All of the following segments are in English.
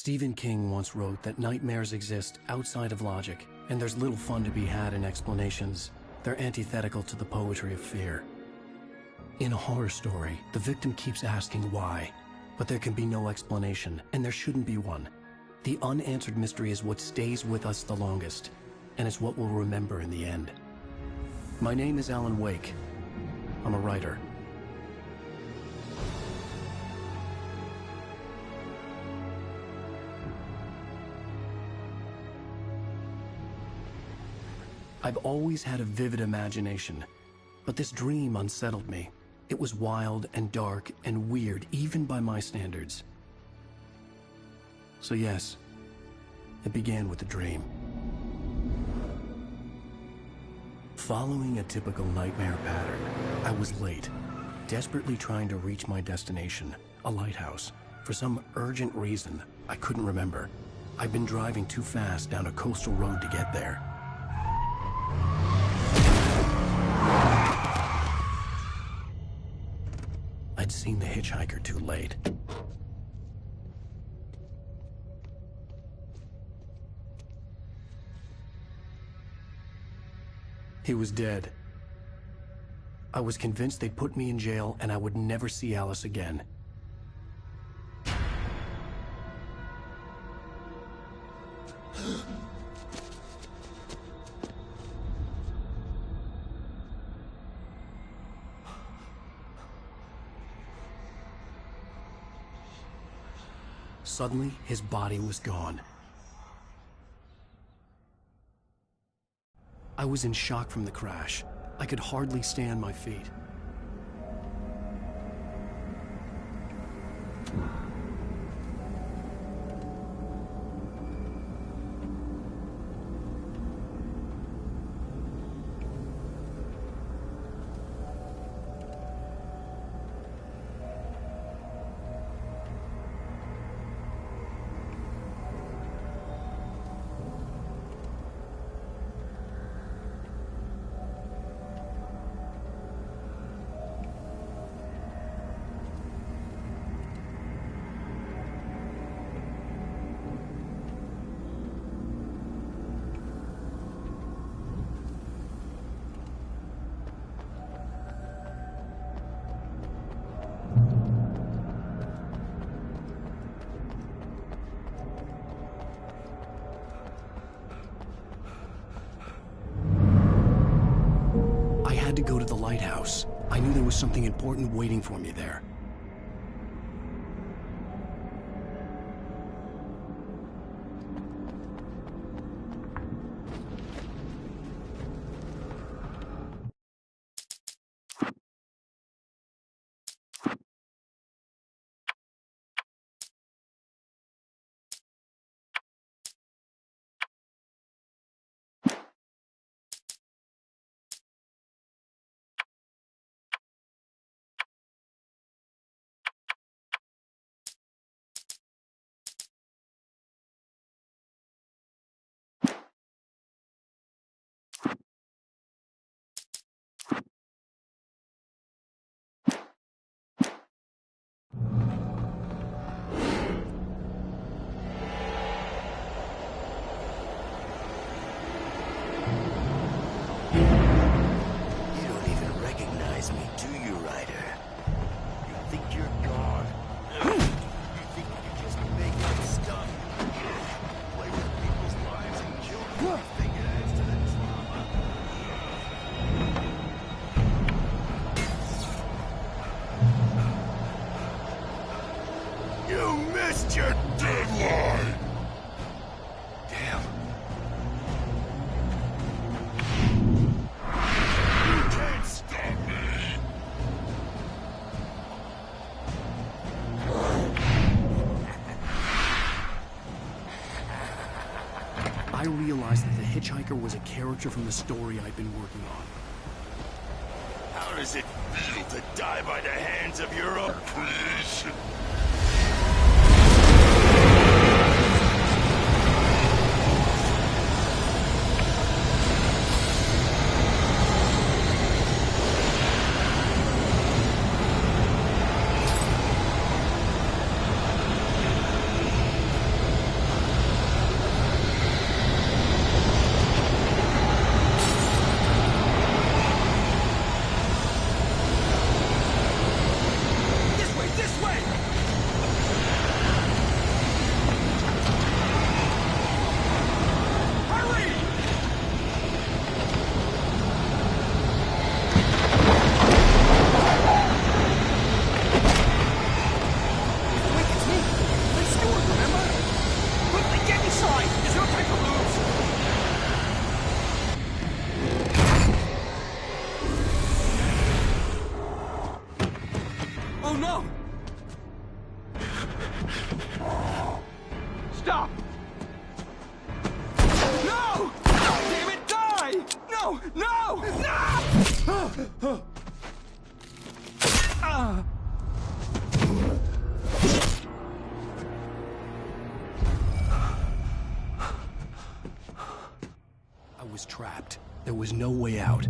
Stephen King once wrote that nightmares exist outside of logic, and there's little fun to be had in explanations. They're antithetical to the poetry of fear. In a horror story, the victim keeps asking why, but there can be no explanation, and there shouldn't be one. The unanswered mystery is what stays with us the longest, and it's what we'll remember in the end. My name is Alan Wake. I'm a writer. I've always had a vivid imagination, but this dream unsettled me. It was wild and dark and weird, even by my standards. So yes, it began with a dream. Following a typical nightmare pattern, I was late, desperately trying to reach my destination, a lighthouse. For some urgent reason, I couldn't remember. I'd been driving too fast down a coastal road to get there. I'd seen the hitchhiker too late. He was dead. I was convinced they'd put me in jail and I would never see Alice again. Suddenly, his body was gone. I was in shock from the crash. I could hardly stay on my feet. I had to go to the lighthouse. I knew there was something important waiting for me there. Your deadline! Damn. You can't stop me! I realized that the hitchhiker was a character from the story I'd been working on. How does it feel to die by the hands of your own creation? I was trapped. There was no way out.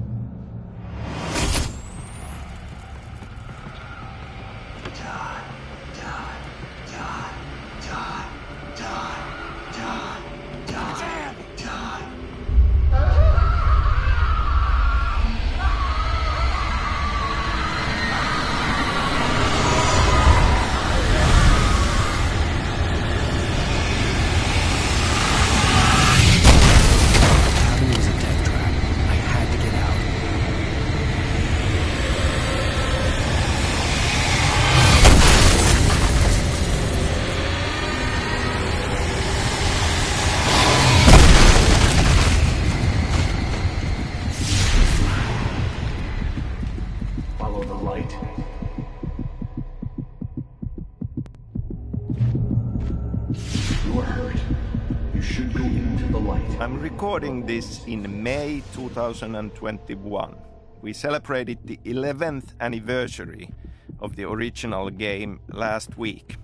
I'm recording this in May 2021. We celebrated the 11th anniversary of the original game last week.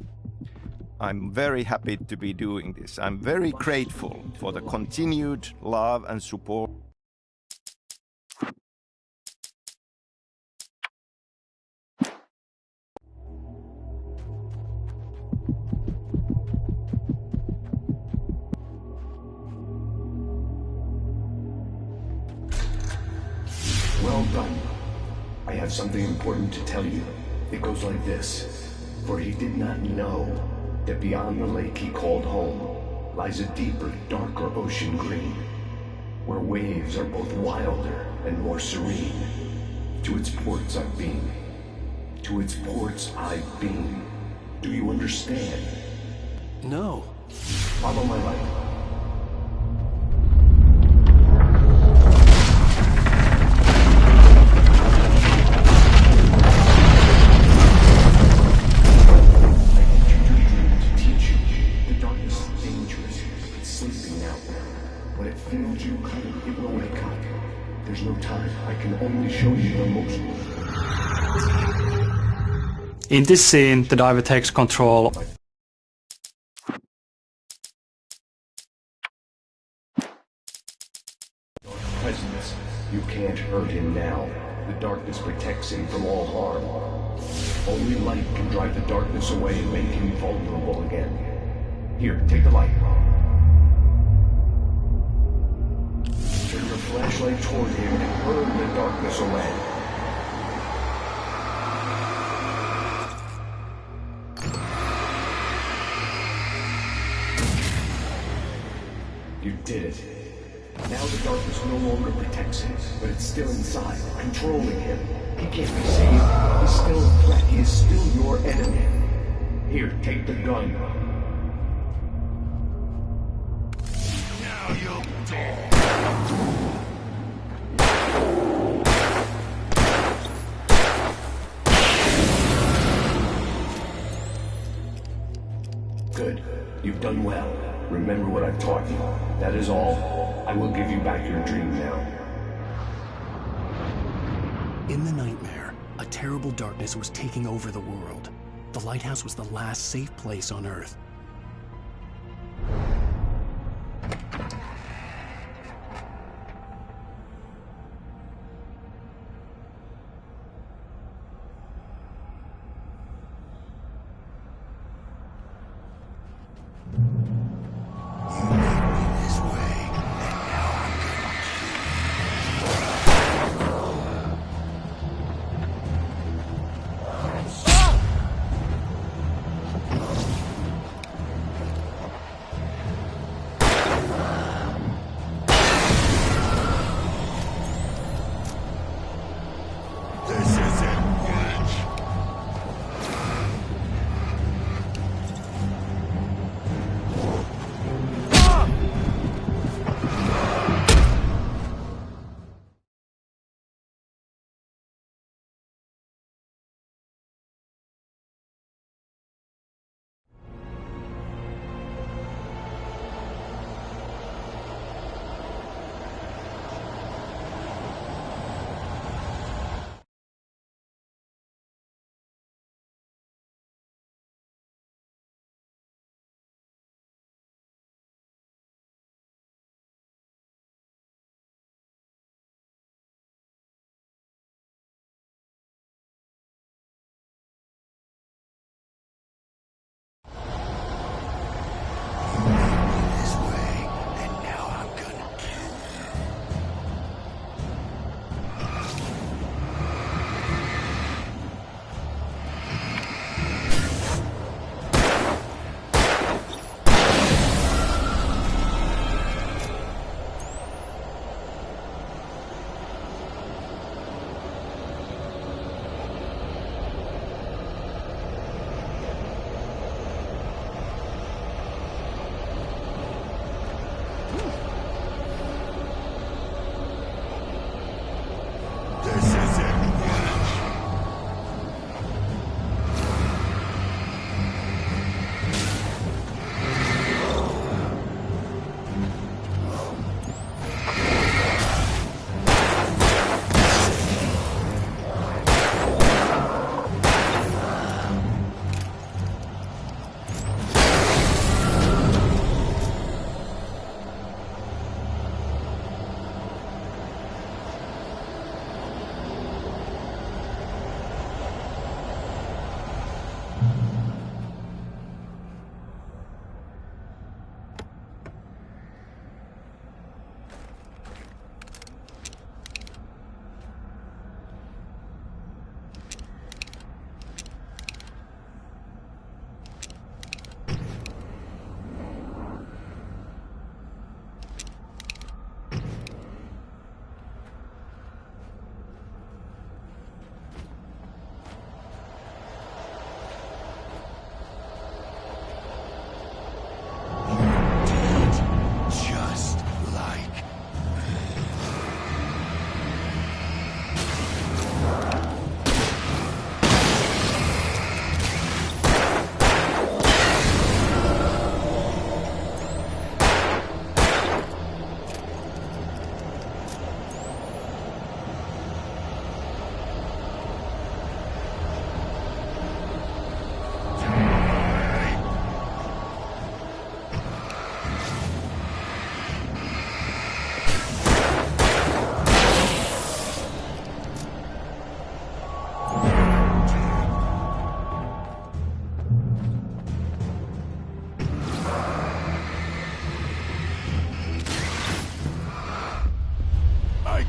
I'm very happy to be doing this. I'm very grateful for the continued love and support. Well done. I have something important to tell you. It goes like this. For he did not know that beyond the lake he called home lies a deeper, darker ocean green, where waves are both wilder and more serene. To its ports I've been. To its ports I've been. Do you understand? No. Follow my light. There's no time. I can only show you the most. In this scene, the diver takes control. Presence. You can't hurt him now. The darkness protects him from all harm. Only light can drive the darkness away and make him vulnerable again. Here, take the light. Turn your flashlight toward him and burn the darkness away. You did it. Now the darkness no longer protects him, but it's still inside, controlling him. He can't be saved. He's still a threat. He is still your enemy. Here, take the gun. Now you'll die. Good. You've done well. Remember what I've taught you. That is all. I will give you back your dream now. In the nightmare, a terrible darkness was taking over the world. The lighthouse was the last safe place on Earth.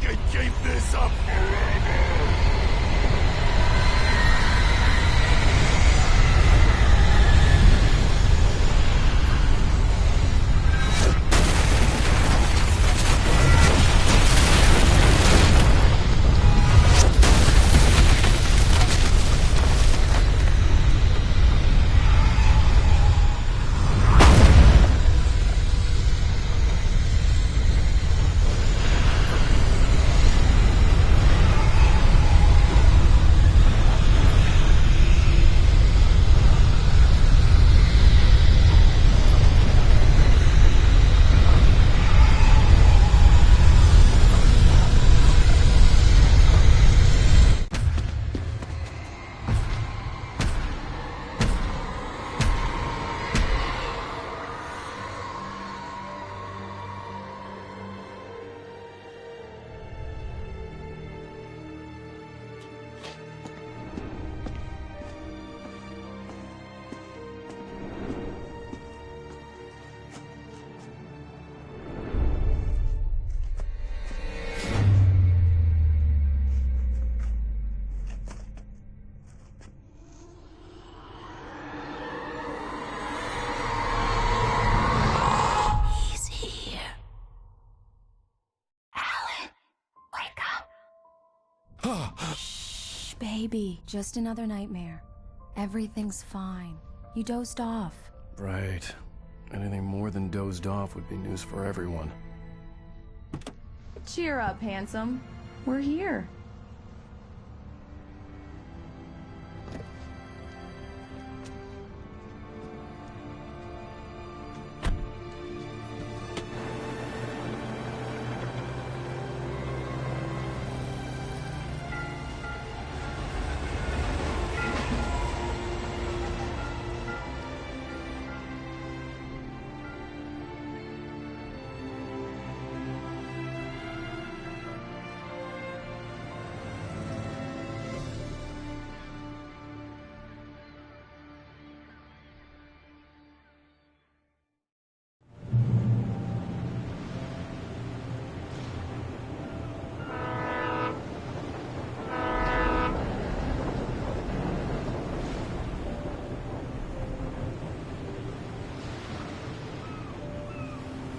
can keep this up forever! Shh, baby. Just another nightmare. Everything's fine. You dozed off. Right. Anything more than dozed off would be news for everyone. Cheer up, handsome. We're here.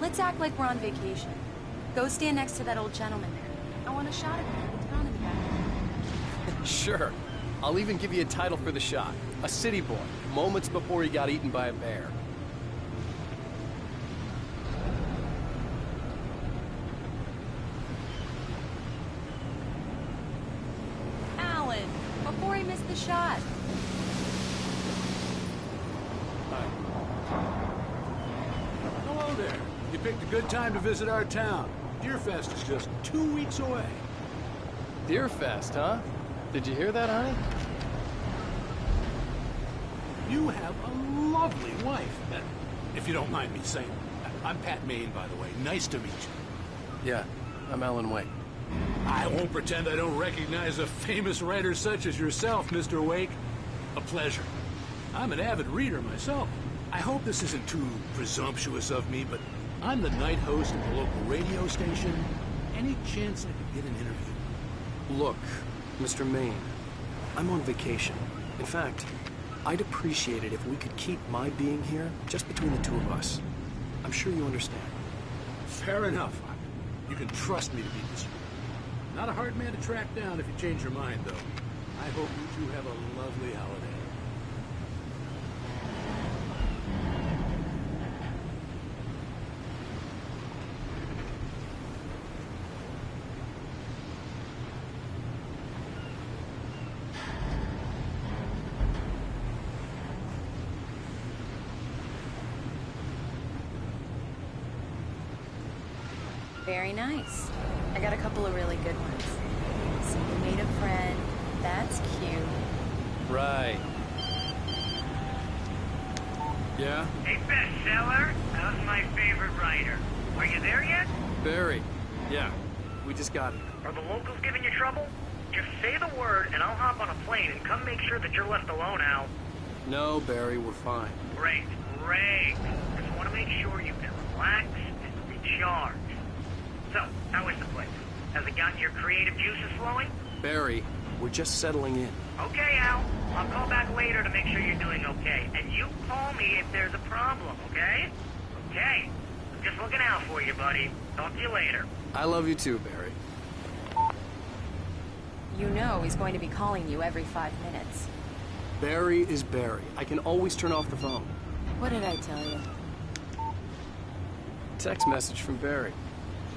Let's act like we're on vacation. Go stand next to that old gentleman there. I want a shot of him with the town in the back. Sure. I'll even give you a title for the shot. A city boy, moments before he got eaten by a bear. Alan, before he missed the shot. Hello there. You picked a good time to visit our town. Deerfest is just 2 weeks away. Deerfest, huh? Did you hear that, honey? You have a lovely wife. If you don't mind me saying. I'm Pat Maine, by the way. Nice to meet you. Yeah, I'm Alan Wake. I won't pretend I don't recognize a famous writer such as yourself, Mr. Wake. A pleasure. I'm an avid reader myself. I hope this isn't too presumptuous of me, but I'm the night host of the local radio station. Any chance I could get an interview? Look, Mr. Maine, I'm on vacation. In fact, I'd appreciate it if we could keep my being here just between the two of us. I'm sure you understand. Fair enough. You can trust me to be discreet. Not a hard man to track down if you change your mind, though. I hope you two have a lovely holiday. Very nice. I got a couple of really good ones. So you made a friend. That's cute. Right. Yeah? Hey, bestseller, how's my favorite writer? Are you there yet? Barry. Yeah. We just got here. Are the locals giving you trouble? Just say the word and I'll hop on a plane and come make sure that you're left alone, Al. No, Barry, we're fine. Great, great. Just want to make sure you can relax and recharge. So, how is the place? Has the It gotten your creative juices flowing? Barry, we're just settling in. Okay, Al. I'll call back later to make sure you're doing okay. And you call me if there's a problem, okay? Okay. I'm just looking out for you, buddy. Talk to you later. I love you too, Barry. You know he's going to be calling you every 5 minutes. Barry is Barry. I can always turn off the phone. What did I tell you? Text message from Barry.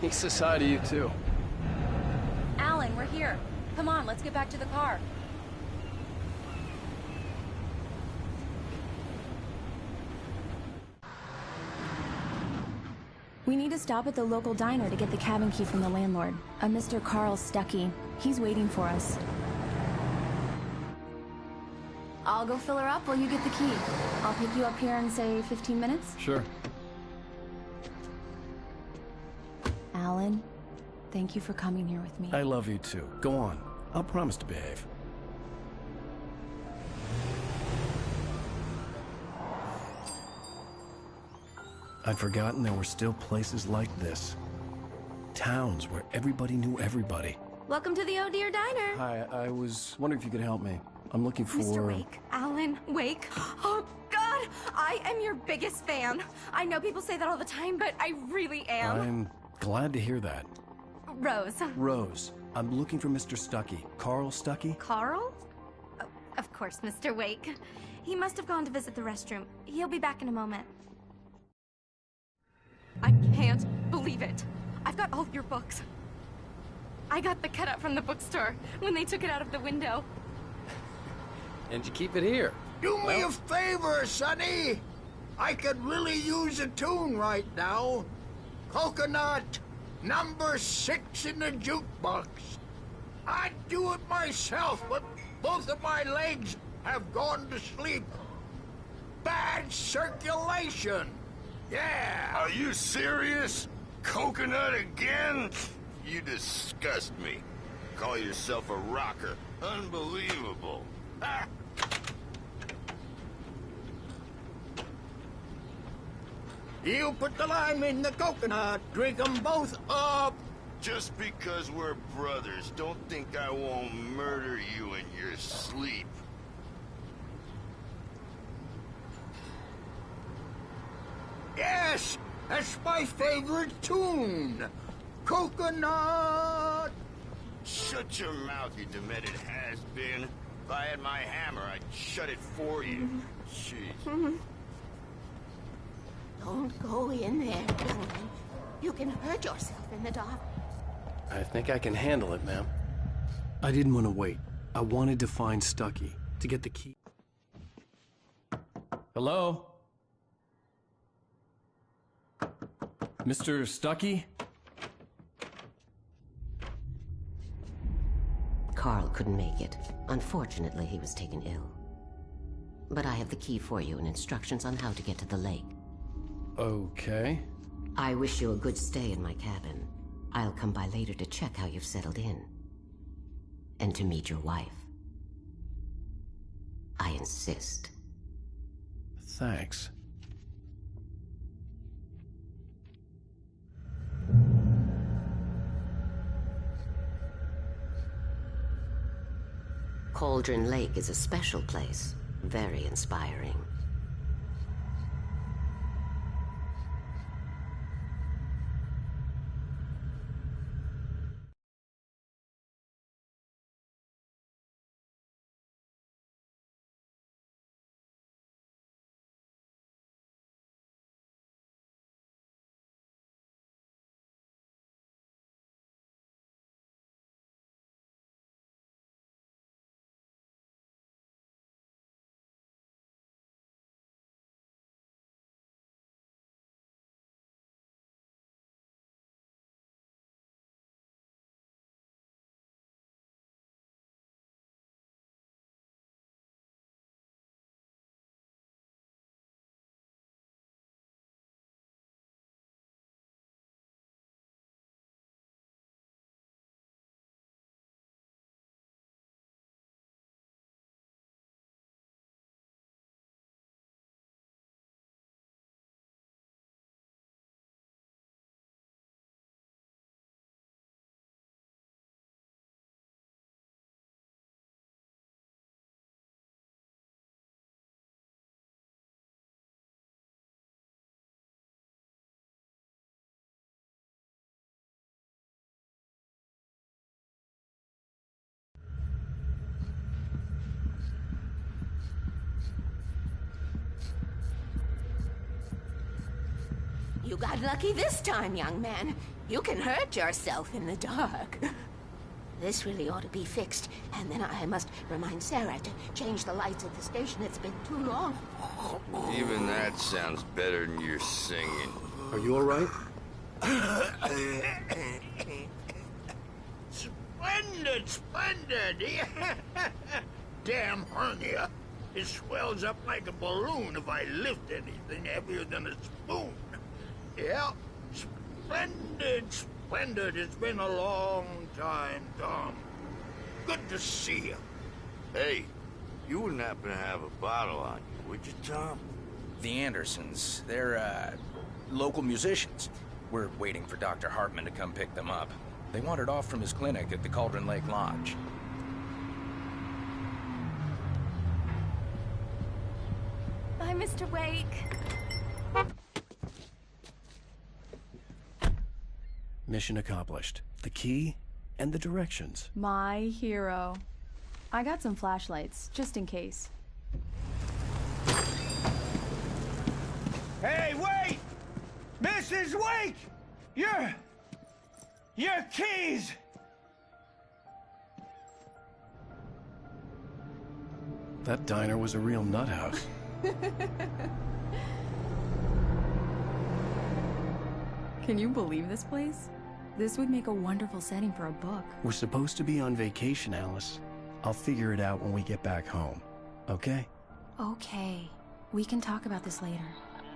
He says hi to you too. Alan, we're here. Come on, let's get back to the car. We need to stop at the local diner to get the cabin key from the landlord, a Mr. Carl Stuckey. He's waiting for us. I'll go fill her up while you get the key. I'll pick you up here in, say, 15 minutes? Sure. Alan, thank you for coming here with me. I love you too. Go on. I'll promise to behave. I'd forgotten there were still places like this. Towns where everybody knew everybody. Welcome to the Oh Dear Diner. Hi, I was wondering if you could help me. I'm looking for... Mr. Wake. Alan Wake. Oh, God! I am your biggest fan. I know people say that all the time, but I really am. I'm glad to hear that. Rose. Rose, I'm looking for Mr. Stuckey. Carl Stuckey? Carl? Oh, of course, Mr. Wake. He must have gone to visit the restroom. He'll be back in a moment. I can't believe it. I've got all your books. I got the cutout from the bookstore when they took it out of the window. And you keep it here. Do me a favor, Sonny. I could really use a tune right now. Coconut, number 6 in the jukebox. I'd do it myself, but both of my legs have gone to sleep. Bad circulation. Yeah. Are you serious? Coconut again? You disgust me. Call yourself a rocker. Unbelievable. Ah. You put the lime in the coconut, drink them both up. Just because we're brothers, don't think I won't murder you in your sleep. Yes, that's my favorite tune. Coconut. Shut your mouth, you demented has-been. If I had my hammer, I'd shut it for you. Jeez. Don't go in there, darling. You can hurt yourself in the dark. I think I can handle it, ma'am. I didn't want to wait. I wanted to find Stuckey, to get the key. Hello? Mr. Stuckey? Carl couldn't make it. Unfortunately, he was taken ill. But I have the key for you and instructions on how to get to the lake. Okay. I wish you a good stay in my cabin. I'll come by later to check how you've settled in. And to meet your wife. I insist. Thanks. Cauldron Lake is a special place. Very inspiring. You got lucky this time, young man. You can hurt yourself in the dark. This really ought to be fixed, and then I must remind Sarah to change the lights at the station. It's been too long. Even that sounds better than your singing. Are you all right? Splendid, splendid! Damn hernia. It swells up like a balloon if I lift anything heavier than a spoon. Yeah, splendid, splendid. It's been a long time, Tom. Good to see you. Hey, you wouldn't happen to have a bottle on you, would you, Tom? The Andersons, they're, local musicians. We're waiting for Dr. Hartman to come pick them up. They wandered off from his clinic at the Cauldron Lake Lodge. Bye, Mr. Wake. Mission accomplished. The key and the directions. My hero. I got some flashlights, just in case. Hey, wait! Mrs. Wake! Your keys! That diner was a real nut house. Can you believe this place? This would make a wonderful setting for a book. We're supposed to be on vacation, Alice. I'll figure it out when we get back home. Okay? Okay. We can talk about this later.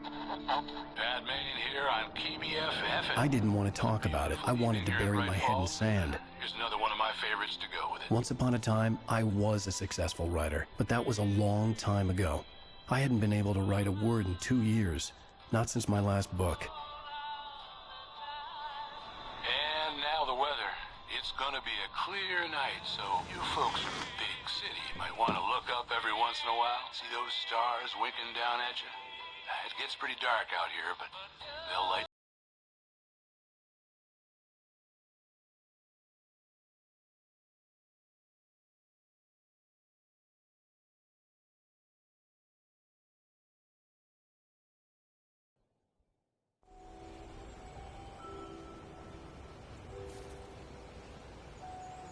Bad Maine here on KBFF. I didn't want to talk about it. I wanted to bury my head in sand. Here's another one of my favorites to go with it. Once upon a time, I was a successful writer, but that was a long time ago. I hadn't been able to write a word in 2 years. Not since my last book. And now the weather. It's gonna be a clear night, so you folks from the big city might want to look up every once in a while. See those stars winking down at you? It gets pretty dark out here, but they'll light.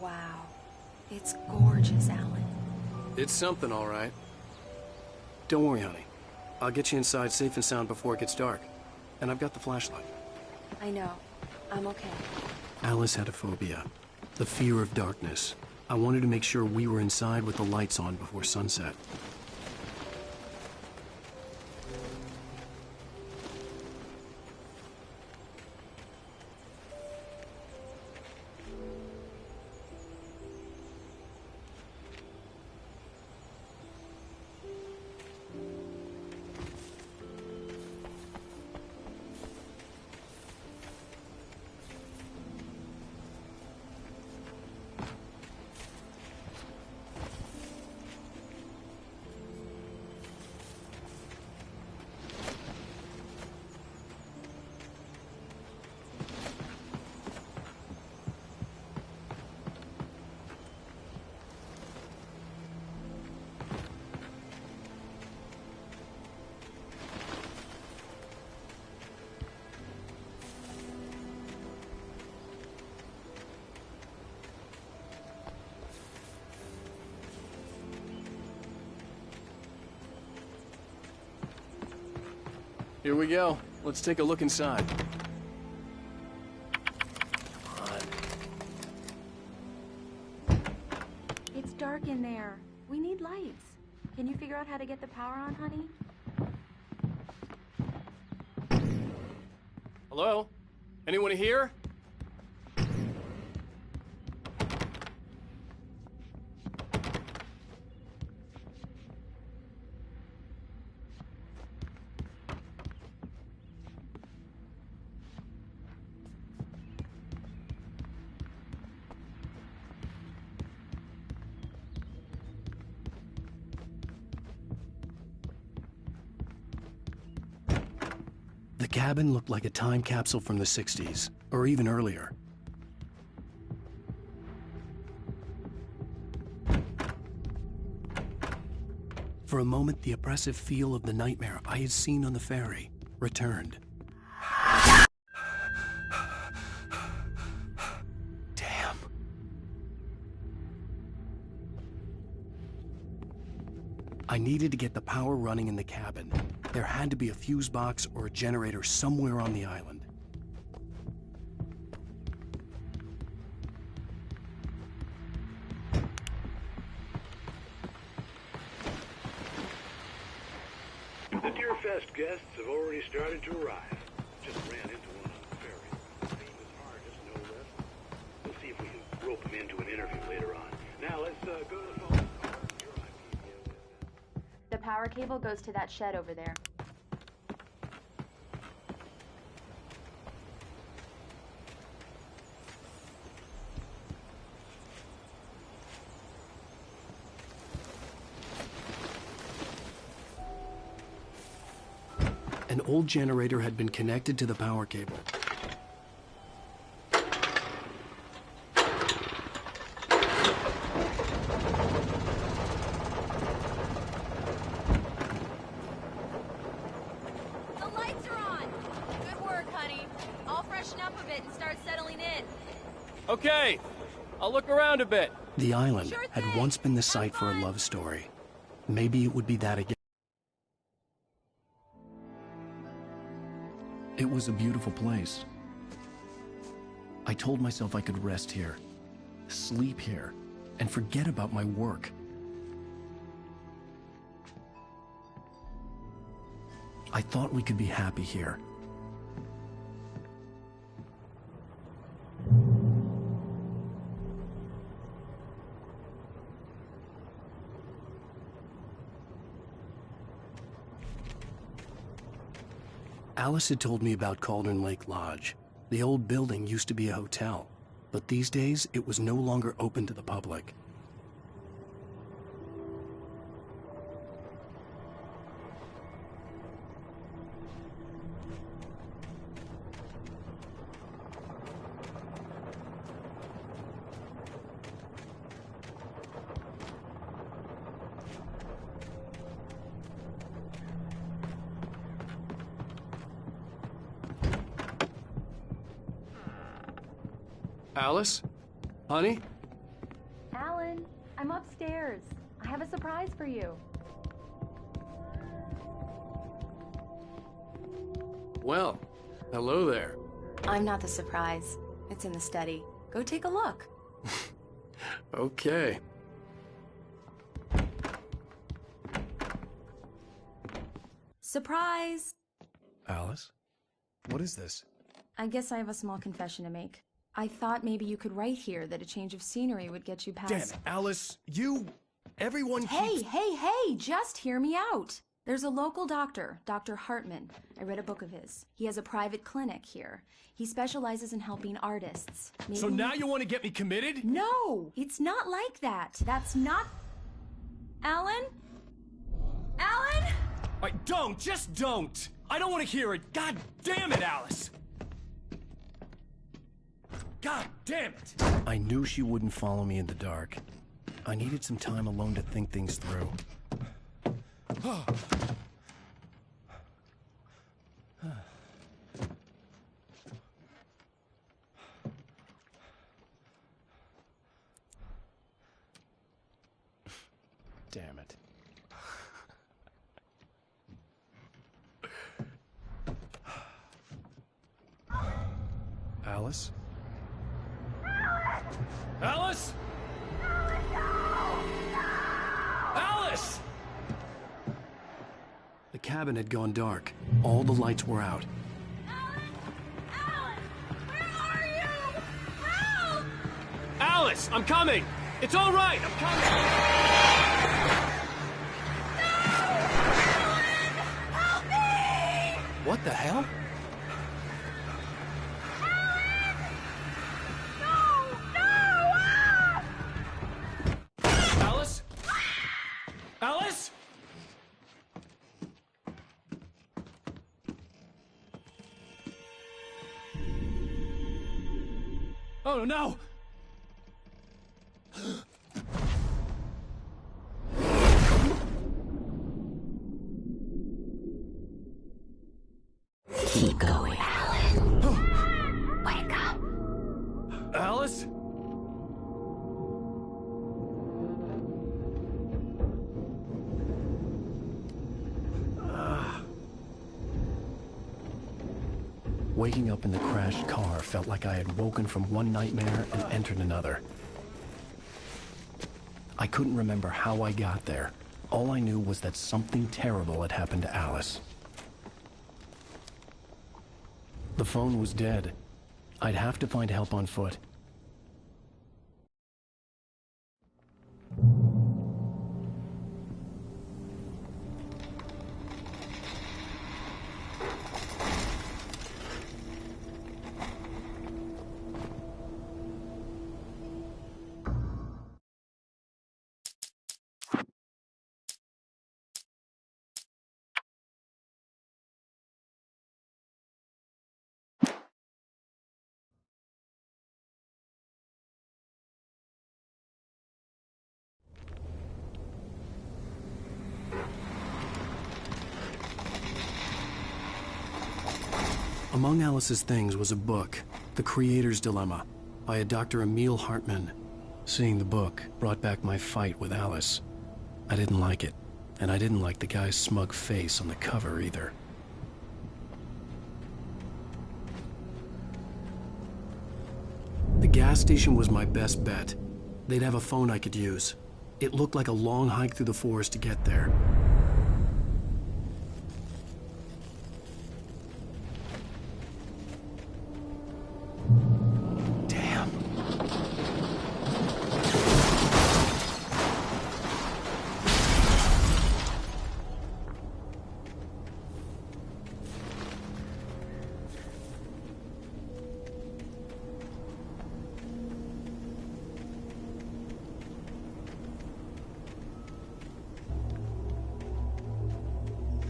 Wow. It's gorgeous, Alan. It's something, all right. Don't worry, honey. I'll get you inside safe and sound before it gets dark. And I've got the flashlight. I know. I'm okay. Alice had a phobia. The fear of darkness. I wanted to make sure we were inside with the lights on before sunset. Here we go. Let's take a look inside. It's dark in there. We need lights. Can you figure out how to get the power on, honey? Hello? Anyone here? The cabin looked like a time capsule from the 60s, or even earlier. For a moment, the oppressive feel of the nightmare I had seen on the ferry returned. I needed to get the power running in the cabin. There had to be a fuse box or a generator somewhere on the island. The Deerfest guests have already started to arrive. Just ran into one on the ferry. Famous artist, no less. We'll see if we can rope him into an interview later on. Now let's go to the phone. The power cable goes to that shed over there. An old generator had been connected to the power cable. The lights are on! Good work, honey. I'll freshen up a bit and start settling in. Okay, I'll look around a bit. The island had once been the site for a love story. Maybe it would be that again. It was a beautiful place. I told myself I could rest here, sleep here, and forget about my work. I thought we could be happy here. Alice had told me about Cauldron Lake Lodge. The old building used to be a hotel, but these days it was no longer open to the public. Alice? Honey? Alan, I'm upstairs. I have a surprise for you. Well, hello there. I'm not the surprise. It's in the study. Go take a look. Okay. Surprise! Alice? What is this? I guess I have a small confession to make. I thought maybe you could write here that a change of scenery would get you past... Damn it, Alice, everyone Hey, just hear me out. There's a local doctor, Dr. Hartman. I read a book of his. He has a private clinic here. He specializes in helping artists. Maybe... So now you want to get me committed? No, it's not like that. That's not... Alan? Alan? Just don't! I don't want to hear it! God damn it, Alice! God damn it! I knew she wouldn't follow me in the dark. I needed some time alone to think things through. Damn it. Alice? Alice? Alice! The cabin had gone dark. All the lights were out. Alice, I'm coming! It's all right, I'm coming! What the hell? Alice? Alice? Oh no! Keep going, Alan. Wake up. Alice? Waking up in the crashed car felt like I had woken from one nightmare and entered another. I couldn't remember how I got there. All I knew was that something terrible had happened to Alice. The phone was dead. I'd have to find help on foot. Among Alice's things was a book, The Creator's Dilemma, by a Dr. Emil Hartmann. Seeing the book brought back my fight with Alice. I didn't like it, and I didn't like the guy's smug face on the cover either. The gas station was my best bet. They'd have a phone I could use. It looked like a long hike through the forest to get there.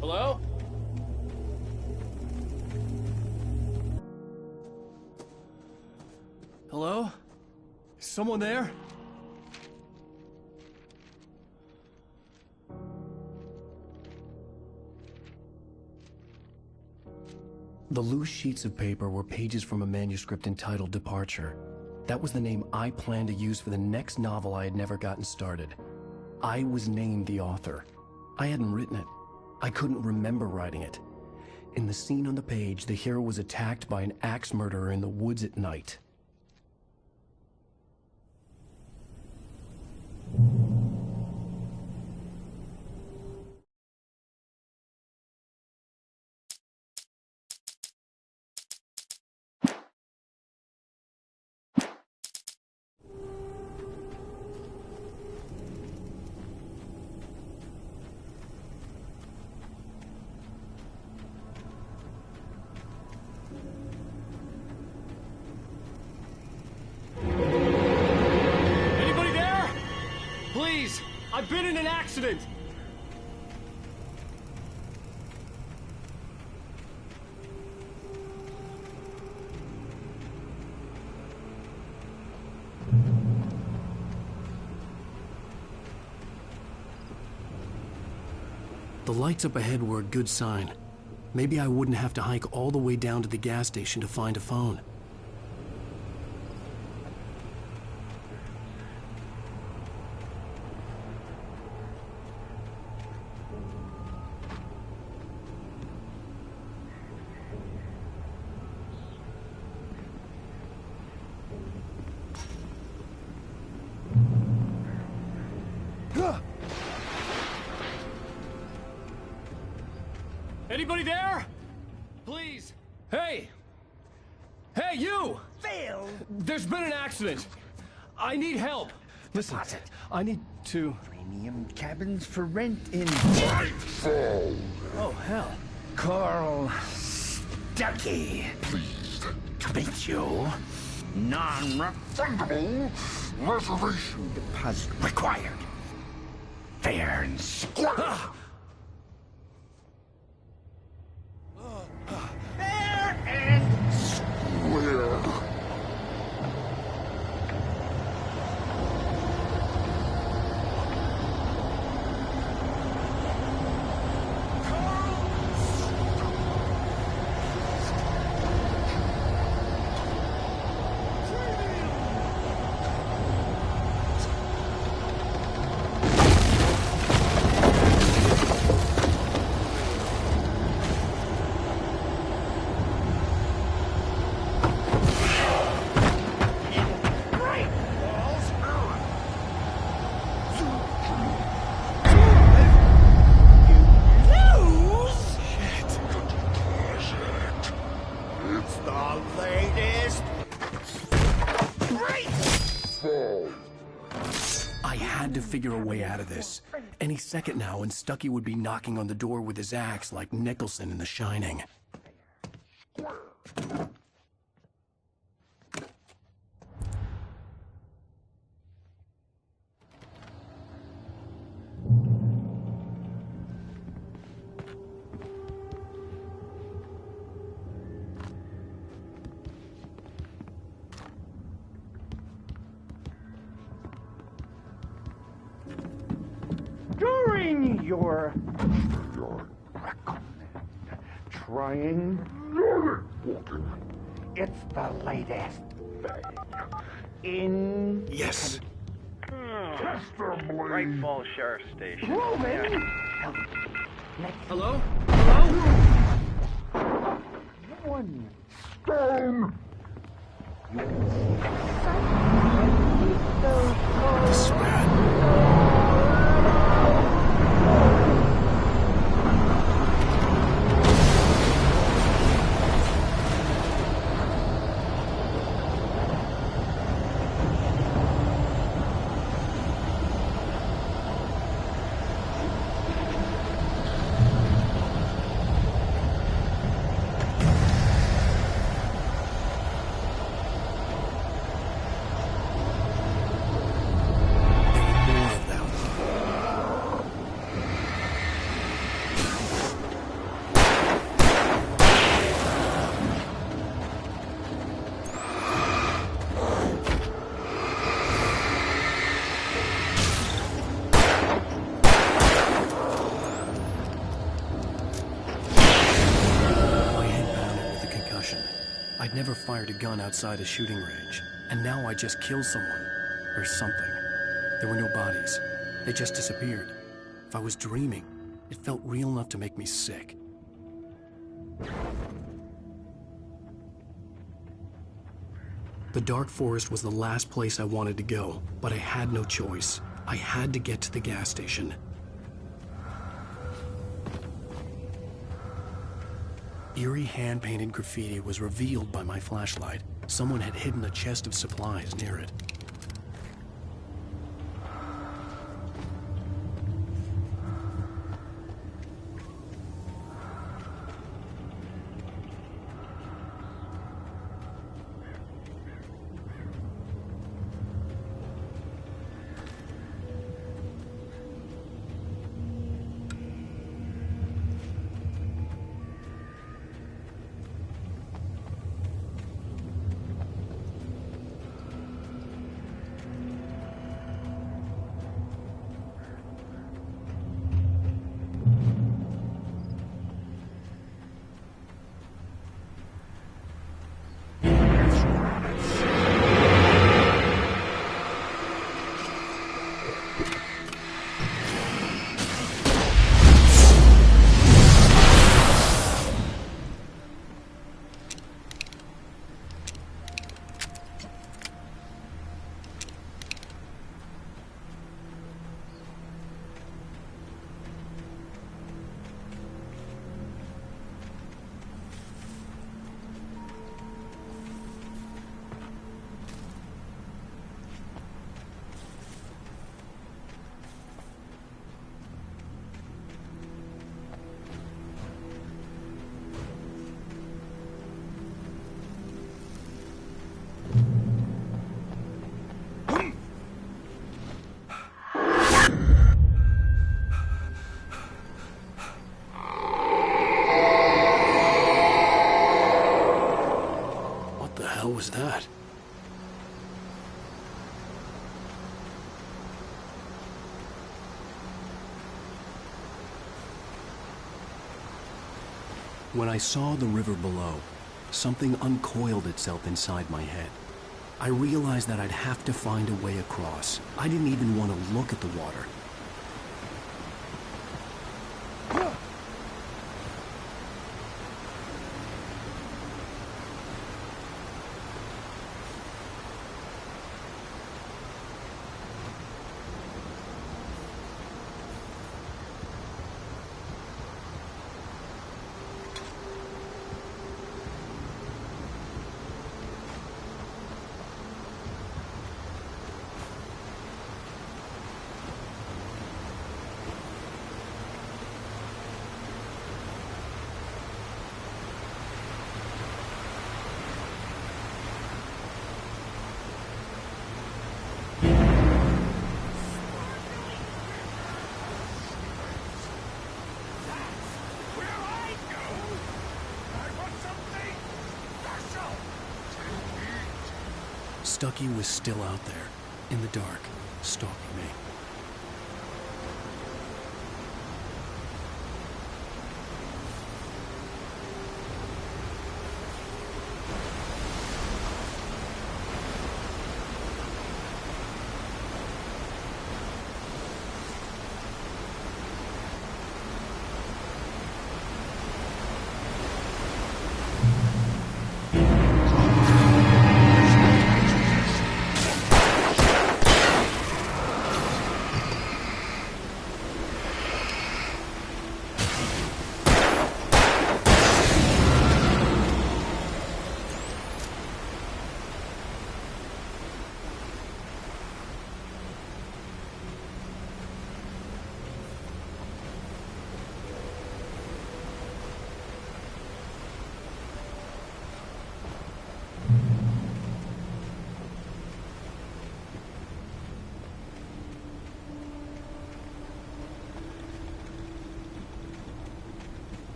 Hello? Hello? Is someone there? The loose sheets of paper were pages from a manuscript entitled Departure. That was the name I planned to use for the next novel I had never gotten started. I was named the author. I hadn't written it. I couldn't remember writing it. In the scene on the page, the hero was attacked by an axe murderer in the woods at night. I've been in an accident! The lights up ahead were a good sign. Maybe I wouldn't have to hike all the way down to the gas station to find a phone. Anybody there? Please. Hey! Hey, you! Phil! There's been an accident. I need help. Listen, I need to... Premium cabins for rent in... Oh, hell. Carl Stuckey. Pleased to meet you. Non-refundable reservation deposit required. Fair and square. Fair and square. had to figure a way out of this. Any second now, and Stucky would be knocking on the door with his axe like Nicholson in The Shining. During your trying, it's the latest in... Yes. Great Falls Sheriff Station. Hello? One stone. You can This is bad. I'd never fired a gun outside a shooting range, and now I just killed someone. Or something. There were no bodies. They just disappeared. If I was dreaming, it felt real enough to make me sick. The dark forest was the last place I wanted to go, but I had no choice. I had to get to the gas station. Eerie hand-painted graffiti was revealed by my flashlight. Someone had hidden a chest of supplies near it. What was that? When I saw the river below, something uncoiled itself inside my head. I realized that I'd have to find a way across. I didn't even want to look at the water. Stucky was still out there, in the dark, stalking me.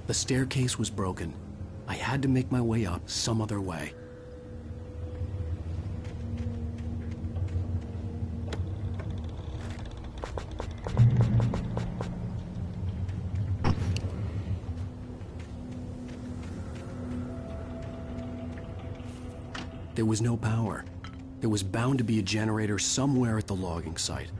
The staircase was broken. I had to make my way up some other way. There was no power. There was bound to be a generator somewhere at the logging site.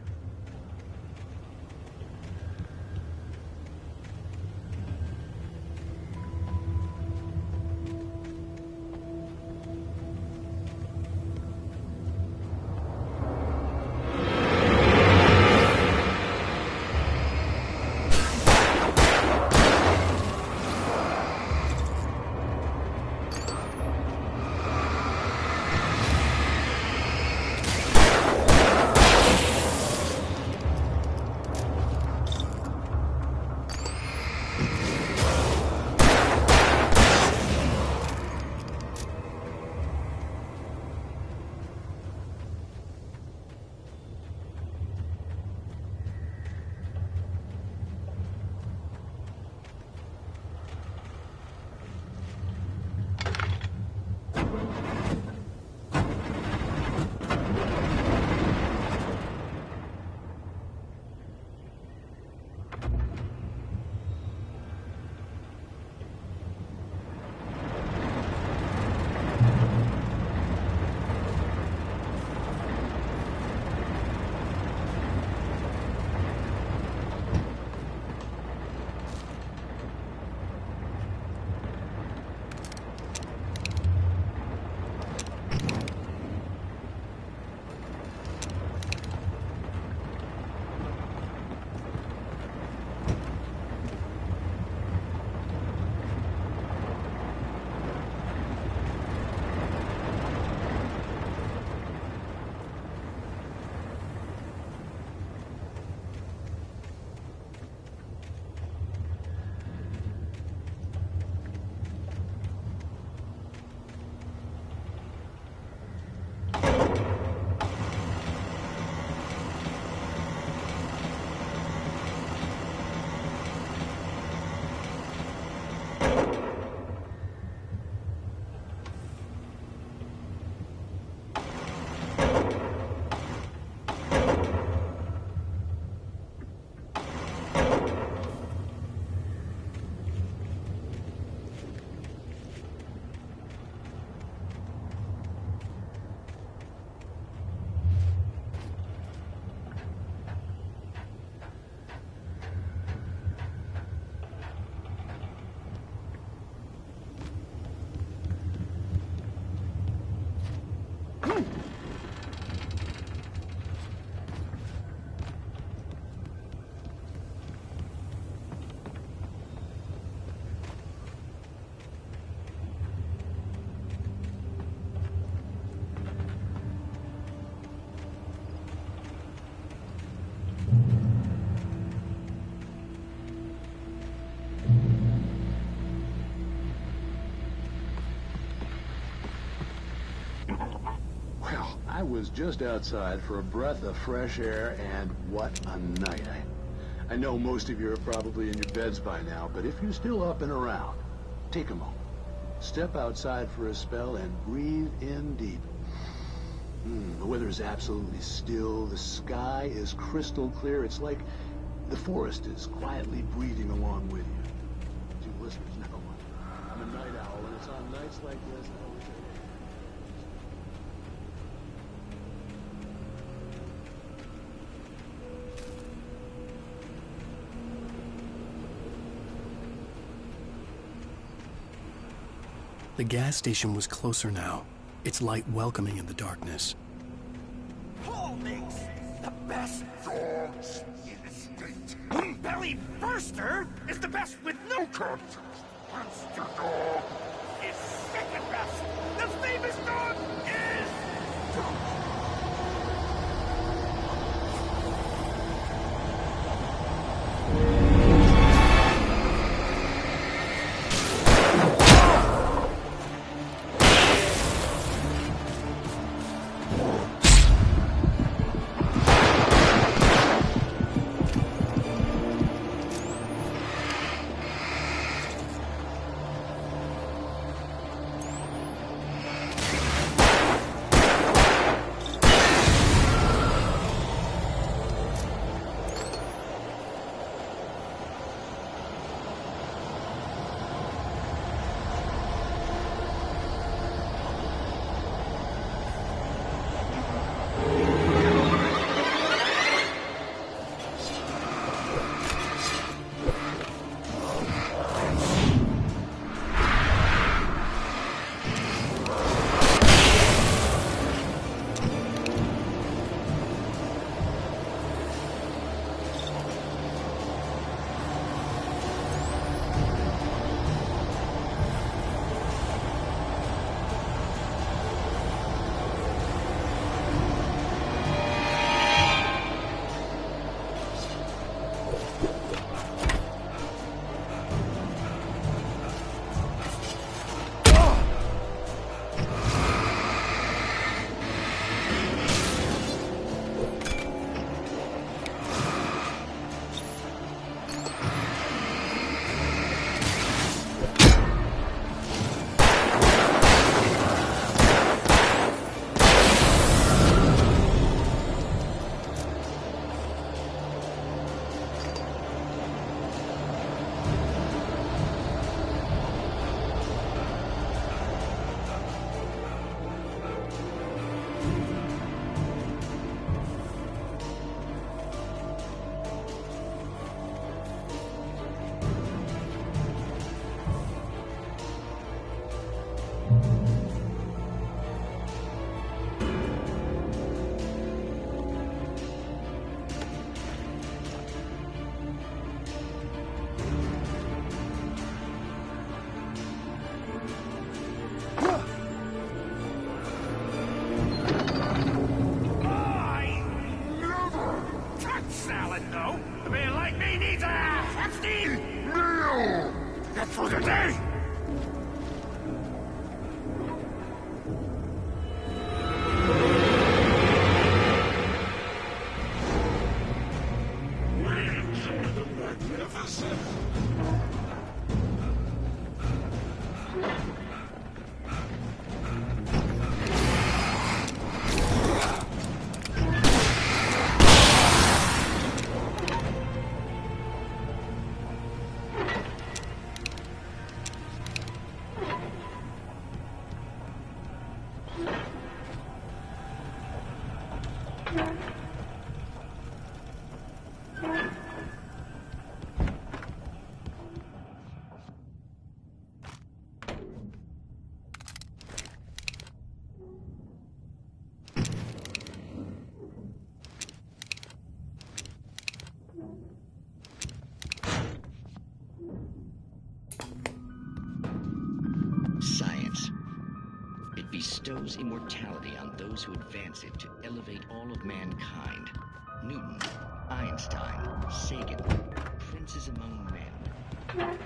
I was just outside for a breath of fresh air, and what a night. I know most of you are probably in your beds by now, but if you're still up and around, take a moment. Step outside for a spell and breathe in deep. The weather is absolutely still. The sky is crystal clear. It's like the forest is quietly breathing along with you. As you listeners know, I'm a night owl, and it's on nights like this I always say, The gas station was closer now, its light welcoming in the darkness. Paul makes the best dogs in the state. Belly Burster is the best with no context. Monster Dog is second best. The famous dog is... For the day! Science. It bestows immortality on those who advance it to elevate all of mankind. Newton, Einstein, Sagan, princes among men.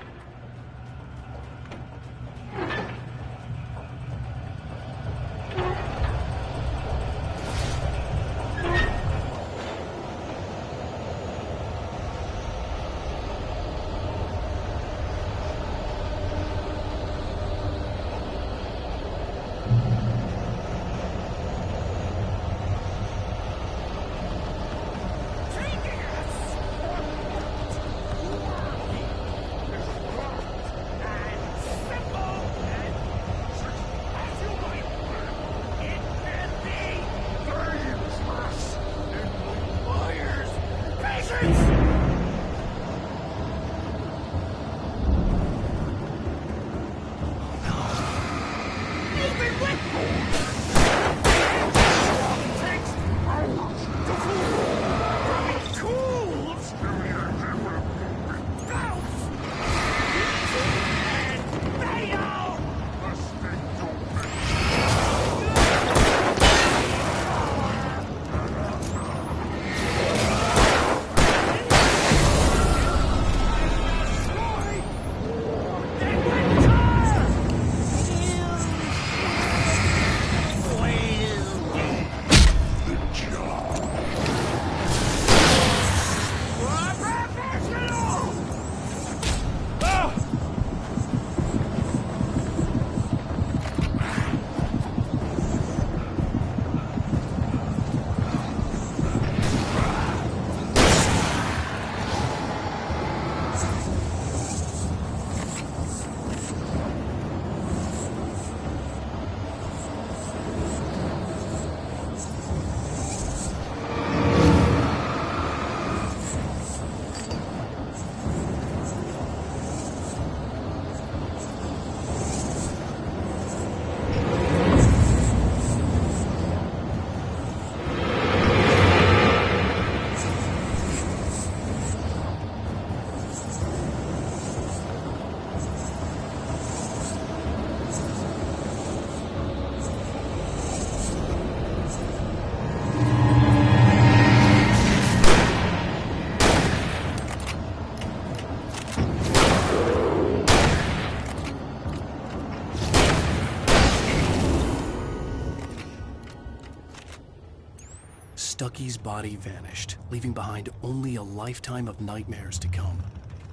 Stucky's body vanished, leaving behind only a lifetime of nightmares to come,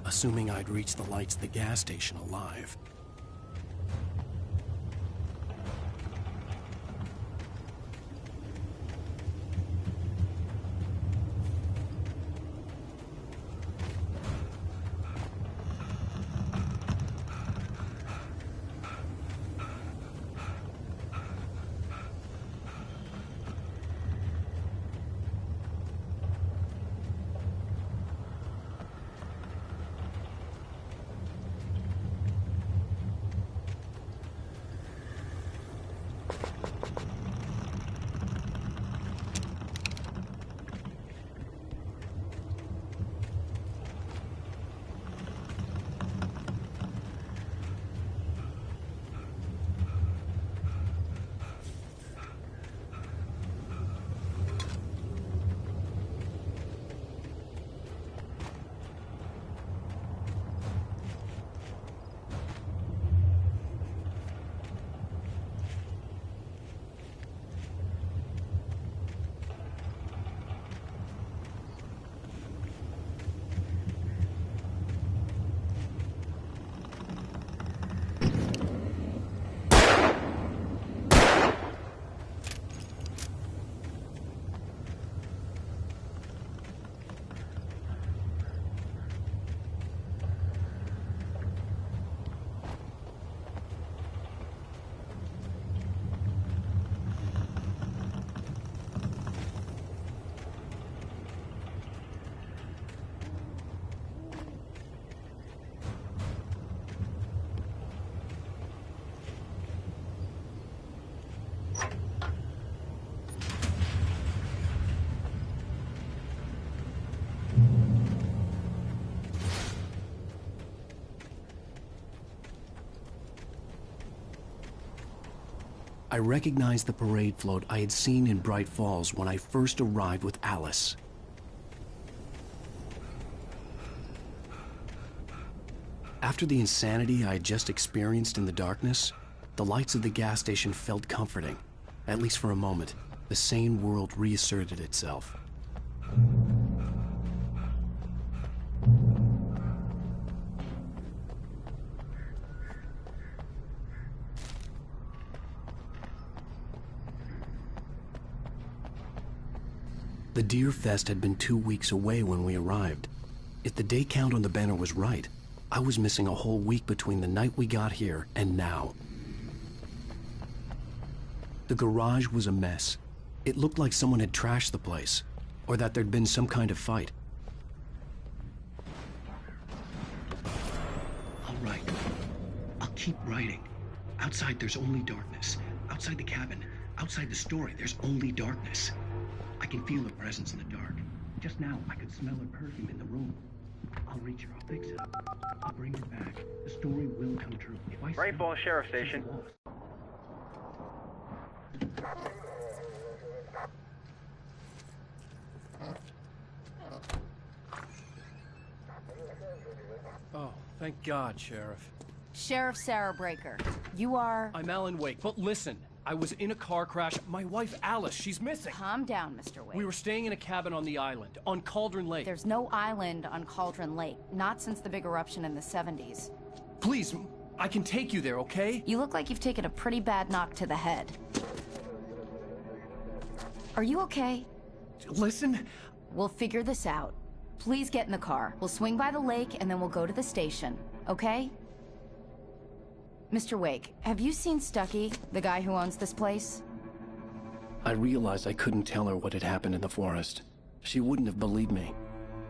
assuming I'd reach the lights of the gas station alive. I recognized the parade float I had seen in Bright Falls when I first arrived with Alice. After the insanity I had just experienced in the darkness, the lights of the gas station felt comforting. At least for a moment, the sane world reasserted itself. The Deer Fest had been 2 weeks away when we arrived. If the day count on the banner was right, I was missing a whole week between the night we got here and now. The garage was a mess. It looked like someone had trashed the place, or that there'd been some kind of fight. I'll write. I'll keep writing. Outside there's only darkness. Outside the cabin, outside the story, there's only darkness. I can feel her presence in the dark. Just now, I could smell her perfume in the room. I'll reach her. I'll fix it. I'll bring her back. The story will come true. If I Rainfall Sheriff Station. Oh, thank God, Sheriff. Sheriff Sarah Breaker. You are... I'm Alan Wake, but listen. I was in a car crash. My wife, Alice, she's missing. Calm down, Mr. Wake. We were staying in a cabin on the island, on Cauldron Lake. There's no island on Cauldron Lake. Not since the big eruption in the 70s. Please, I can take you there, okay? You look like you've taken a pretty bad knock to the head. Are you okay? Listen. We'll figure this out. Please get in the car. We'll swing by the lake and then we'll go to the station, okay? Mr. Wake, have you seen Stucky, the guy who owns this place? I realized I couldn't tell her what had happened in the forest. She wouldn't have believed me.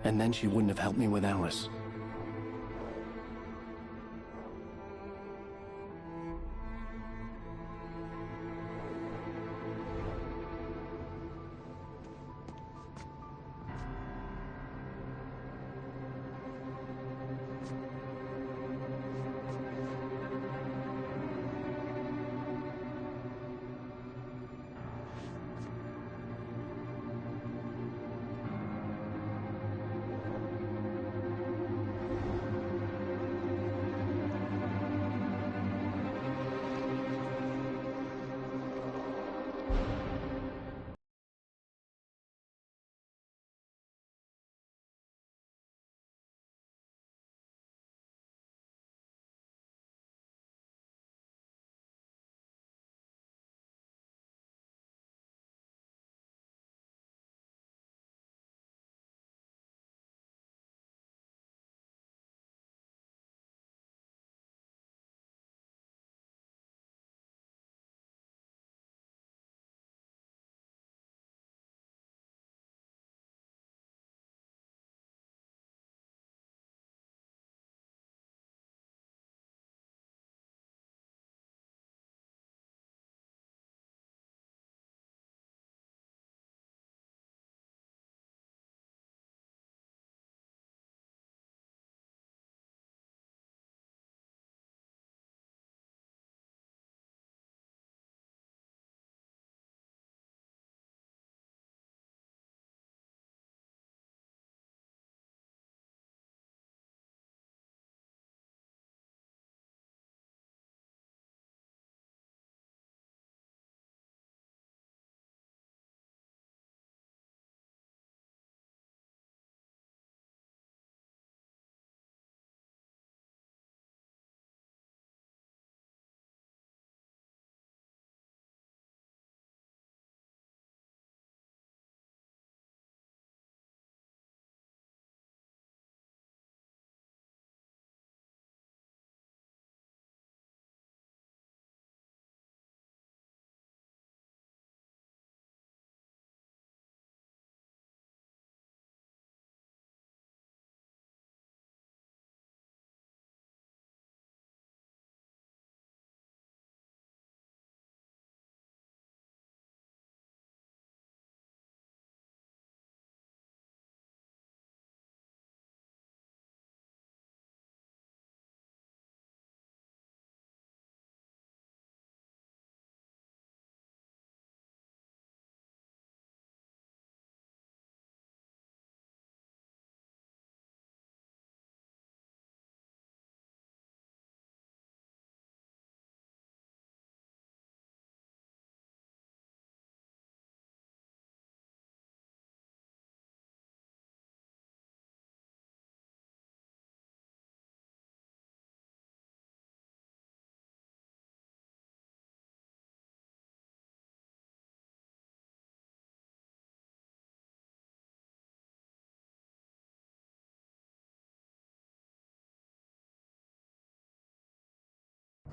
And then she wouldn't have helped me with Alice.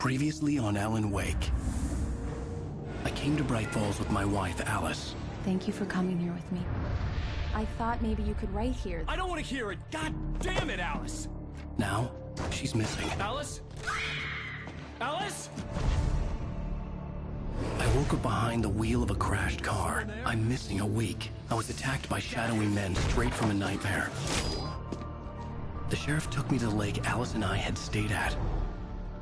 Previously on Alan Wake. I came to Bright Falls with my wife, Alice. Thank you for coming here with me. I thought maybe you could write here. I don't want to hear it! God damn it, Alice! Now, she's missing. Alice? Alice? I woke up behind the wheel of a crashed car. I'm missing a week. I was attacked by shadowy men straight from a nightmare. The sheriff took me to the lake Alice and I had stayed at.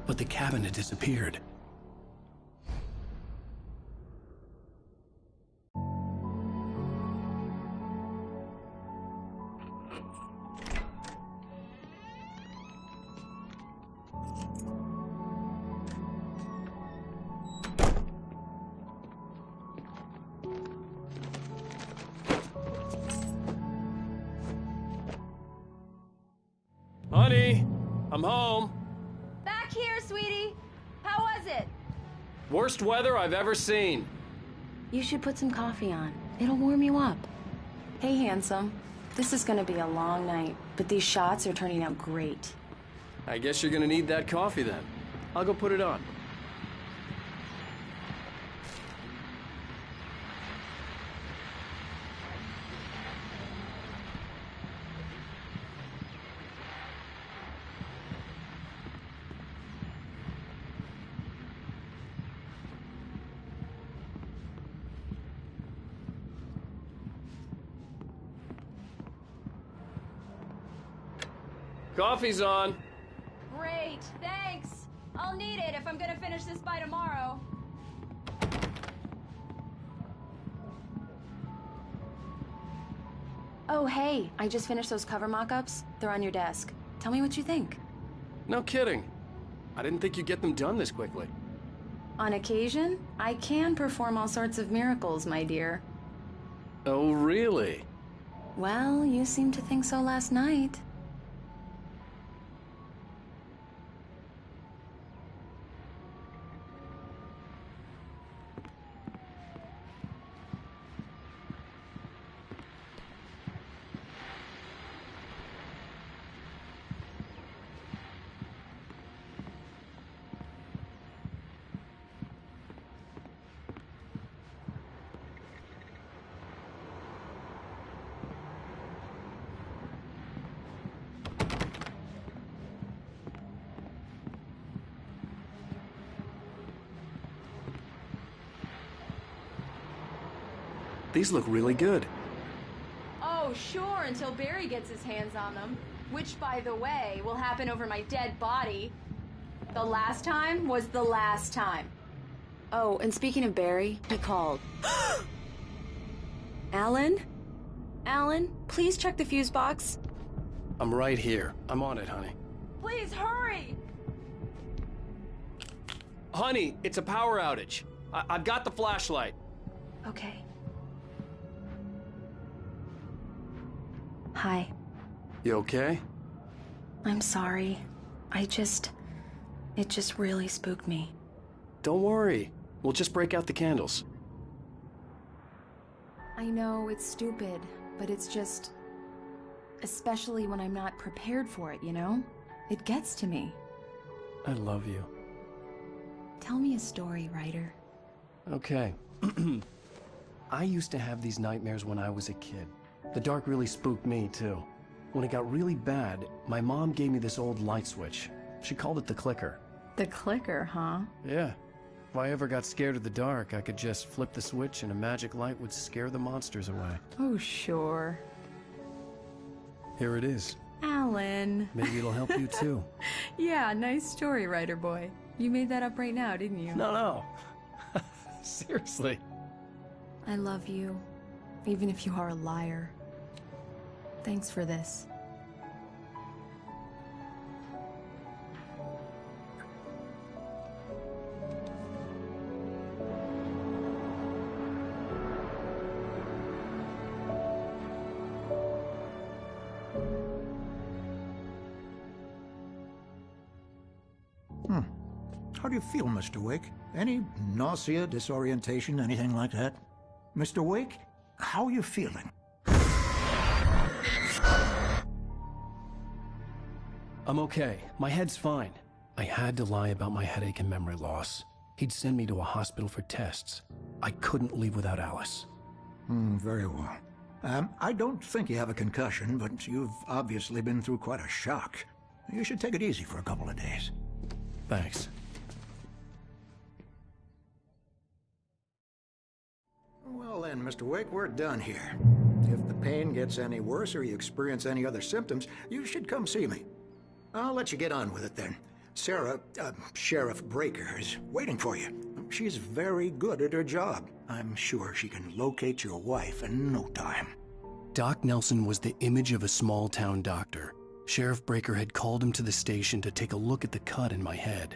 But the cabin had disappeared. Honey, I'm home. Back here, sweetie. How was it? Worst weather I've ever seen. You should put some coffee on. It'll warm you up. Hey, handsome. This is gonna be a long night, but these shots are turning out great. I guess you're gonna need that coffee then. I'll go put it on. Coffee's on. Great, thanks. I'll need it if I'm gonna finish this by tomorrow. Oh, hey, I just finished those cover mock-ups. They're on your desk. Tell me what you think. No kidding. I didn't think you'd get them done this quickly. On occasion, I can perform all sorts of miracles, my dear. Oh, really? Well, you seemed to think so last night. These look really good. Oh, sure, until Barry gets his hands on them. Which, by the way, will happen over my dead body. The last time was the last time. Oh, and speaking of Barry, he called. Alan? Alan, please check the fuse box. I'm right here. I'm on it, honey. Please, hurry! Honey, it's a power outage. I've got the flashlight. Okay. Hi. You okay? I'm sorry. It just really spooked me. Don't worry. We'll just break out the candles. I know it's stupid, but it's just... Especially when I'm not prepared for it, you know? It gets to me. I love you. Tell me a story, writer. Okay. I used to have these nightmares when I was a kid. The dark really spooked me, too. When it got really bad, my mom gave me this old light switch. She called it the clicker. The clicker, huh? Yeah. If I ever got scared of the dark, I could just flip the switch and a magic light would scare the monsters away. Oh, sure. Here it is. Alan. Maybe it'll help you, too. Yeah, nice story, writer boy. You made that up right now, didn't you? No. Seriously. I love you, even if you are a liar. Thanks for this. How do you feel, Mr. Wake? Any nausea, disorientation, anything like that? Mr. Wake, how are you feeling? I'm okay. My head's fine. I had to lie about my headache and memory loss. He'd send me to a hospital for tests. I couldn't leave without Alice. Very well. I don't think you have a concussion, but you've obviously been through quite a shock. You should take it easy for a couple of days. Thanks. Well then, Mr. Wake, we're done here. If the pain gets any worse or you experience any other symptoms, you should come see me. I'll let you get on with it then. Sarah, Sheriff Breaker, is waiting for you. She's very good at her job. I'm sure she can locate your wife in no time. Doc Nelson was the image of a small-town doctor. Sheriff Breaker had called him to the station to take a look at the cut in my head.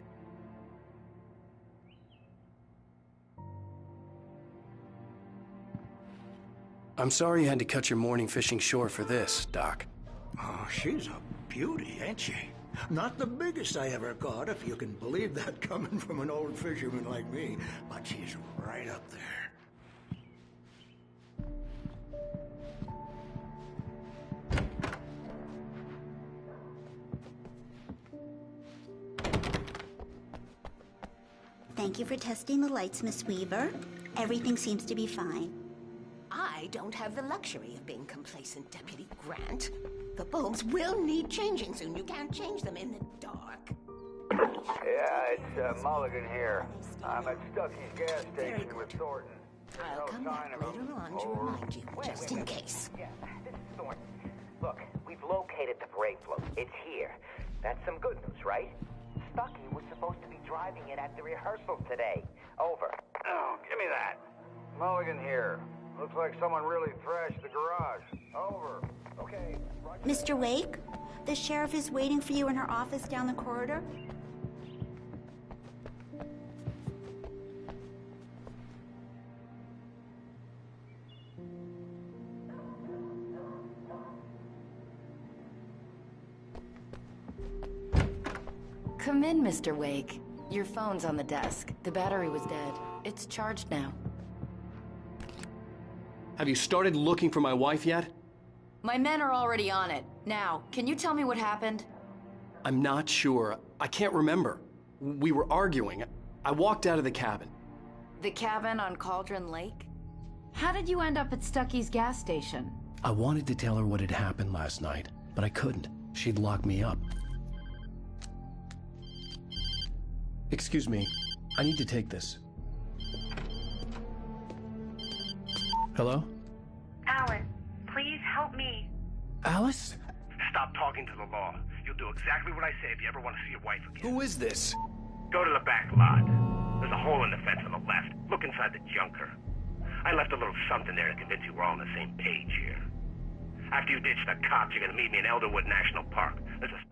I'm sorry you had to cut your morning fishing short for this, Doc. Oh, she's a beauty, ain't she? Not the biggest I ever caught, if you can believe that coming from an old fisherman like me, but she's right up there. Thank you for testing the lights, Miss Weaver. Everything seems to be fine. I don't have the luxury of being complacent, Deputy Grant. The bulbs will need changing soon. You can't change them in the dark. Yeah, it's Mulligan here. I'm at Stucky's gas station with Thornton. I'll come back later on to remind you, just in case. Yeah, this is Thornton. Look, we've located the brake float. It's here. That's some good news, right? Stucky was supposed to be driving it at the rehearsal today. Over. Oh, give me that. Mulligan here. Looks like someone really thrashed the garage. Over. Okay. Mr. Wake, the sheriff is waiting for you in her office down the corridor. Come in, Mr. Wake. Your phone's on the desk. The battery was dead. It's charged now. Have you started looking for my wife yet? My men are already on it. Now, can you tell me what happened? I'm not sure. I can't remember. We were arguing. I walked out of the cabin. The cabin on Cauldron Lake? How did you end up at Stucky's gas station? I wanted to tell her what had happened last night, but I couldn't. She'd lock me up. Excuse me. I need to take this. Hello? Alan, please help me. Alice? Stop talking to the law. You'll do exactly what I say if you ever want to see your wife again. Who is this? Go to the back lot. There's a hole in the fence on the left. Look inside the junker. I left a little something there to convince you we're all on the same page here. After you ditch the cops, you're gonna meet me in Elderwood National Park. There's a